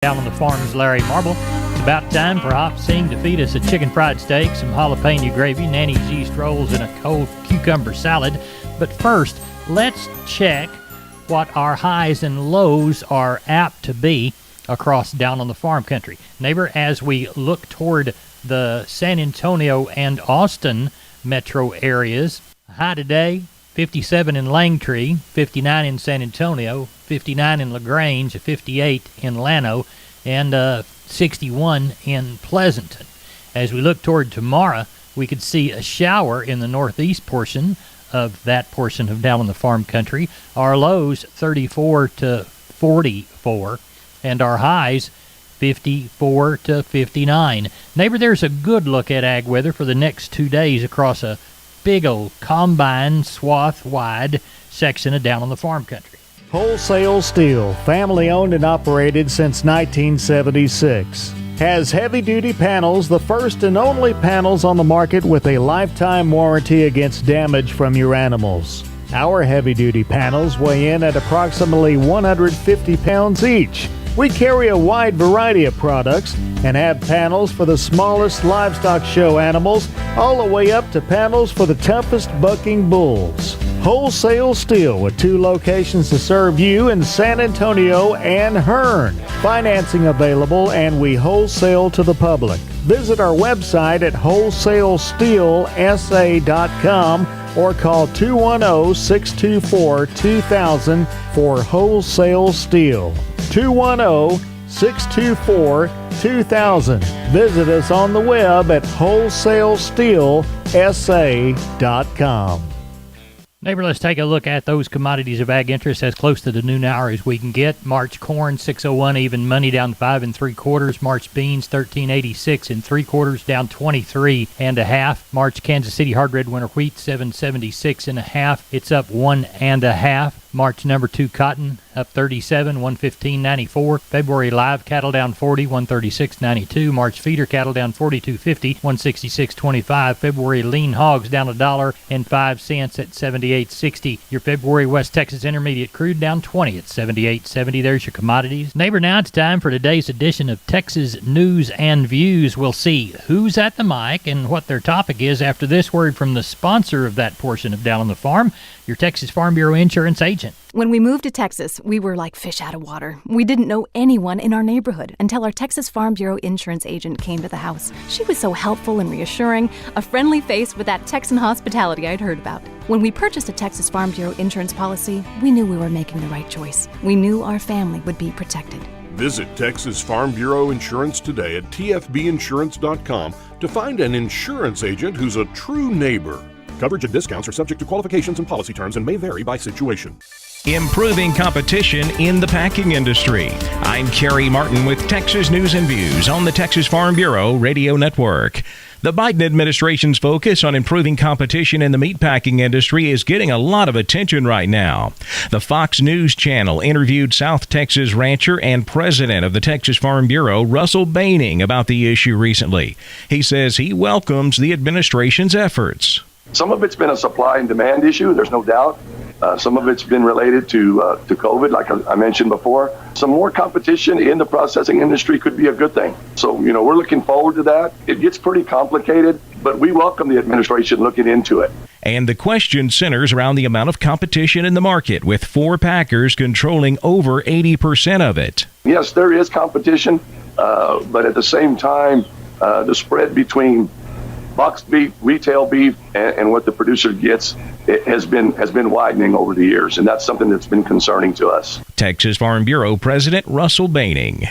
Down on the farm's Larry Marble. It's about time for Hop Sing to feed us a chicken fried steak, some jalapeno gravy, Nanny's yeast rolls, and a cold cucumber salad. But first, let's check what our highs and lows are apt to be across down on the farm country. Neighbor, as we look toward the San Antonio and Austin metro areas, high today, 57 in Langtree, 59 in San Antonio, 59 in LaGrange, 58 in Llano, and 61 in Pleasanton. As we look toward tomorrow, we could see a shower in the northeast portion of that portion of down in the farm country. Our lows 34 to 44, and our highs 54 to 59. Neighbor, there's a good look at ag weather for the next 2 days across a big old combine swath wide section of down on the farm country. Wholesale Steel, family owned and operated since 1976. Has heavy-duty panels, the first and only panels on the market with a lifetime warranty against damage from your animals. Our heavy-duty panels weigh in at approximately 150 pounds each. We carry a wide variety of products and have panels for the smallest livestock show animals all the way up to panels for the toughest bucking bulls. Wholesale Steel with 2 locations to serve you in San Antonio and Hearn. Financing available, and we wholesale to the public. Visit our website at wholesalesteelsa.com or call 210-624-2000 for Wholesale Steel. 210-624-2000. Visit us on the web at wholesalesteelsa.com. Neighbor, let's take a look at those commodities of ag interest as close to the noon hour as we can get. March corn, 601 even money, down 5 3/4. March beans, 1386 3/4, down 23 1/2. March Kansas City hard red winter wheat, 776 1/2. It's up 1 1/2. March number 2 cotton, up 37, 115.94. February live cattle down 40, 136.92. March feeder cattle down 42.50, 166.25. February lean hogs down $1.05 at 78.60. Your February West Texas Intermediate crude down 20 at 78.70. There's your commodities. Neighbor, now it's time for today's edition of Texas News and Views. We'll see who's at the mic and what their topic is after this word from the sponsor of that portion of Down on the Farm, your Texas Farm Bureau insurance agent. When we moved to Texas, we were like fish out of water. We didn't know anyone in our neighborhood until our Texas Farm Bureau insurance agent came to the house. She was so helpful and reassuring, a friendly face with that Texan hospitality I'd heard about. When we purchased a Texas Farm Bureau insurance policy, we knew we were making the right choice. We knew our family would be protected. Visit Texas Farm Bureau Insurance today at tfbinsurance.com to find an insurance agent who's a true neighbor. Coverage and discounts are subject to qualifications and policy terms and may vary by situation. Improving competition in the packing industry. I'm Kerry Martin with Texas News and Views on the Texas Farm Bureau Radio Network. The Biden administration's focus on improving competition in the meatpacking industry is getting a lot of attention right now. The Fox News Channel interviewed South Texas rancher and president of the Texas Farm Bureau, Russell Baining, about the issue recently. He says he welcomes the administration's efforts. Some of it's been a supply and demand issue, there's no doubt. Some of it's been related to COVID, like I mentioned before. Some more competition in the processing industry could be a good thing. So, we're looking forward to that. It gets pretty complicated, but we welcome the administration looking into it. And the question centers around the amount of competition in the market, with 4 packers controlling over 80% of it. Yes, there is competition, but at the same time, the spread between boxed beef, retail beef, and what the producer gets, it has been widening over the years, and that's something that's been concerning to us. Texas Farm Bureau President Russell Baining.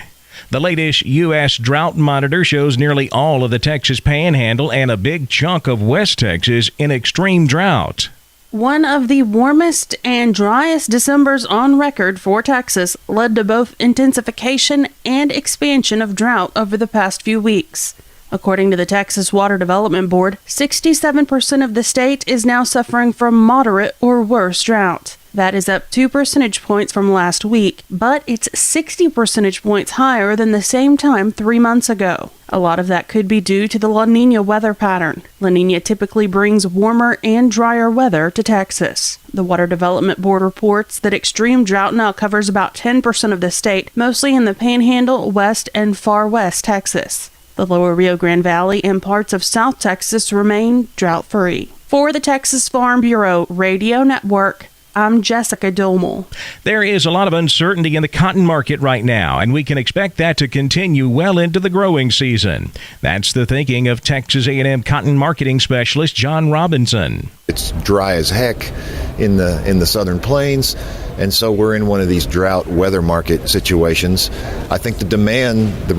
The latest U.S. drought monitor shows nearly all of the Texas Panhandle and a big chunk of West Texas in extreme drought. One of the warmest and driest Decembers on record for Texas led to both intensification and expansion of drought over the past few weeks. According to the Texas Water Development Board, 67% of the state is now suffering from moderate or worse drought. That is up 2 percentage points from last week, but it's 60 percentage points higher than the same time 3 months ago. A lot of that could be due to the La Niña weather pattern. La Niña typically brings warmer and drier weather to Texas. The Water Development Board reports that extreme drought now covers about 10% of the state, mostly in the Panhandle, West, and Far West Texas. The lower Rio Grande Valley and parts of South Texas remain drought-free. For the Texas Farm Bureau Radio Network, I'm Jessica Domel. There is a lot of uncertainty in the cotton market right now, and we can expect that to continue well into the growing season. That's the thinking of Texas A&M cotton marketing specialist John Robinson. It's dry as heck in the southern plains, and so we're in one of these drought weather market situations. I think the demand, the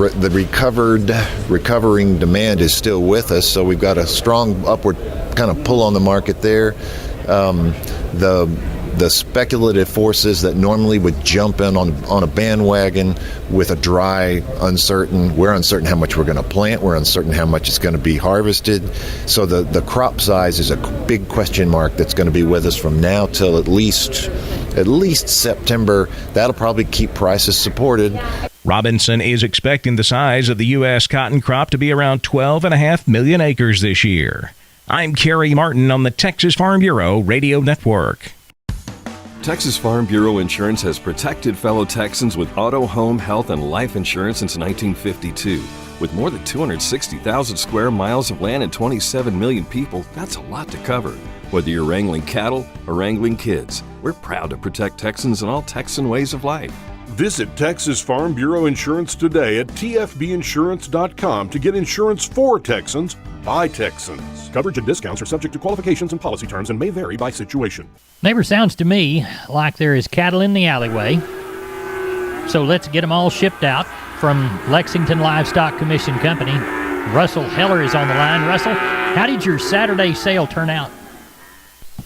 recovering demand is still with us, so we've got a strong upward kind of pull on the market there. The speculative forces that normally would jump in on a bandwagon with a dry, we're uncertain how much we're going to plant, we're uncertain how much is going to be harvested. So the crop size is a big question mark that's going to be with us from now till at least September. That'll probably keep prices supported. Robinson is expecting the size of the U.S. cotton crop to be around 12.5 million acres this year. I'm Kerry Martin on the Texas Farm Bureau Radio Network. Texas Farm Bureau Insurance has protected fellow Texans with auto, home, health, and life insurance since 1952. With more than 260,000 square miles of land and 27 million people, that's a lot to cover. Whether you're wrangling cattle or wrangling kids, we're proud to protect Texans in all Texan ways of life. Visit Texas Farm Bureau Insurance today at tfbinsurance.com to get insurance for Texans by Texans. Coverage and discounts are subject to qualifications and policy terms and may vary by situation. Neighbor, sounds to me like there is cattle in the alleyway. So let's get them all shipped out. From Lexington Livestock Commission Company, Russell Heller is on the line. Russell, how did your Saturday sale turn out?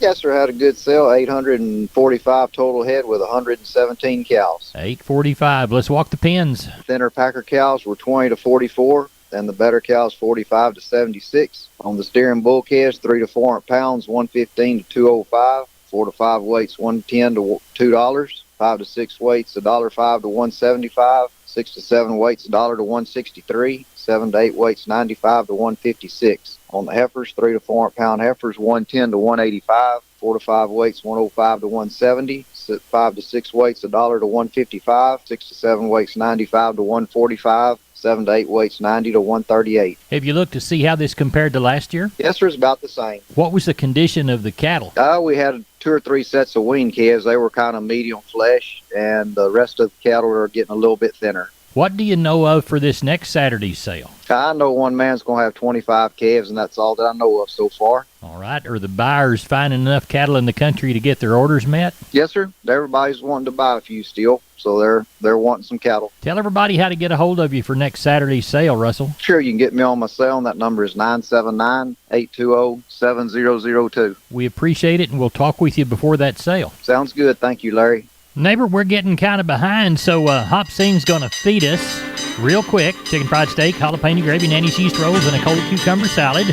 Yes, sir. Had a good sale. 845 total head with 117 cows. 845. Let's walk the pens. Thinner packer cows were 20 to 44, and the better cows 45 to 76. On the steering bull calves, 3 to 400 pounds, 115 to 205. 4 to 5 weights, 110 to $2. 5 to 6 weights, $1.05 to 175. 6 to 7 weights, $1 to 163. 7 to 8 weights, 95 to 156. On the heifers, 3 to 400 pound heifers, 110 to 185. 4 to 5 weights, 105 to 170. 5 to 6 weights, $1 to 155. 6 to 7 weights, 95 to 145. 7 to 8 weights, 90 to 138. Have you looked to see how this compared to last year? Yes, sir, it's about the same. What was the condition of the cattle? We had 2 or 3 sets of weaned calves. They were kind of medium flesh, and the rest of the cattle are getting a little bit thinner. What do you know of for this next Saturday's sale? I know one man's going to have 25 calves, and that's all that I know of so far. All right. Are the buyers finding enough cattle in the country to get their orders met? Yes, sir. Everybody's wanting to buy a few still, so they're wanting some cattle. Tell everybody how to get a hold of you for next Saturday's sale, Russell. Sure, you can get me on my cell, and that number is 979-820-7002. We appreciate it, and we'll talk with you before that sale. Sounds good. Thank you, Larry. Neighbor, we're getting kind of behind, so Hop Sing's going to feed us real quick. Chicken fried steak, jalapeno gravy, nanny cheese rolls, and a cold cucumber salad.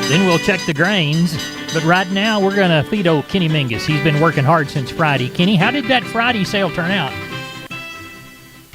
Then we'll check the grains. But right now, we're going to feed old Kenny Mingus. He's been working hard since Friday. Kenny, how did that Friday sale turn out?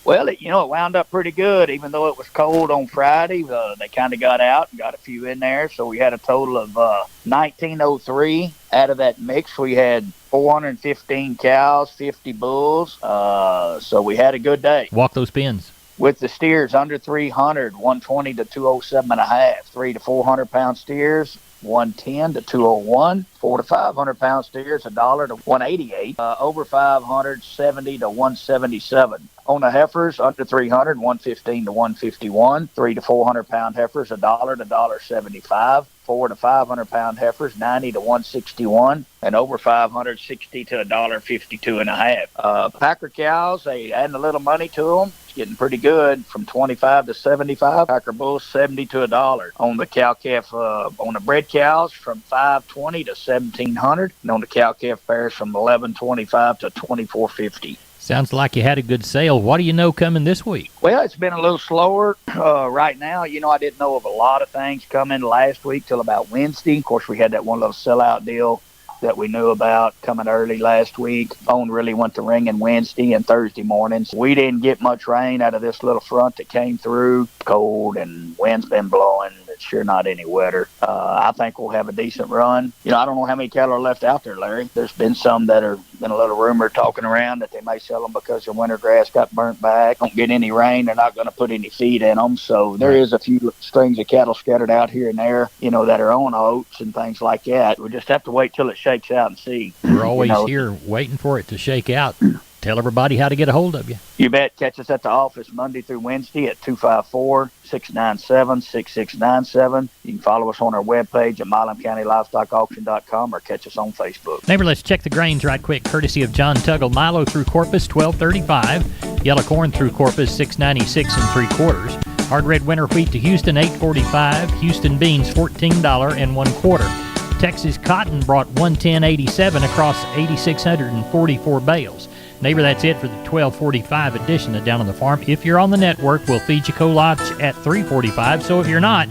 Well, it wound up pretty good, even though it was cold on Friday. They kind of got out and got a few in there. So we had a total of 1903. Out of that mix, we had 415 cows, 50 bulls. So we had a good day. Walk those pins. With the steers under 300, 120 to 207.5. 3 to 400 pound steers, 110 to 201. 4 to 500 pound steers, $1 to 188. Over 500, 70 to 177. On the heifers, under 300, 115 to 151. 3 to 400 pound heifers, $1 to $1.75. 4 to 500 pound heifers, 90 to 161, and over 500, 60 to $1.52.5. Packer cows, they adding a little money to them. It's getting pretty good, from 25 to 75. Packer bulls, 70 to $1. On the cow calf, on the bred cows, from 520 to 1700, and on the cow calf pairs, from 1125 to 2450. Sounds like you had a good sale. What do you know coming this week? Well, it's been a little slower right now. I didn't know of a lot of things coming last week till about Wednesday. Of course, we had that one little sellout deal that we knew about coming early last week. Phone really went to ringing Wednesday and Thursday mornings. We didn't get much rain out of this little front that came through. Cold and wind's been blowing. It's sure not any wetter. I think we'll have a decent run. I don't know how many cattle are left out there, Larry. There's been some that are been a little rumor talking around that they may sell them because their winter grass got burnt back. Don't get any rain. They're not going to put any feed in them. So there is a few strings of cattle scattered out here and there, that are on oats and things like that. We just have to wait till it shakes out and see. We're always here waiting for it to shake out. Tell everybody how to get a hold of you. You bet. Catch us at the office Monday through Wednesday at 254-697-6697. You can follow us on our webpage at MilamCountyLivestockAuction.com or catch us on Facebook. Neighbor, let's check the grains right quick, courtesy of John Tuggle. Milo through Corpus, $12.35. Yellow corn through Corpus, $6.96 3/4. Hard red winter wheat to Houston, $8.45. Houston beans, $14 1/4. Texas cotton brought $110.87 across 8,644 bales. Neighbor, that's it for the 1245 edition of Down on the Farm. If you're on the network, we'll feed you Colach at 345. So if you're not,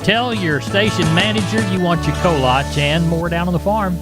tell your station manager you want your Colach and more Down on the Farm.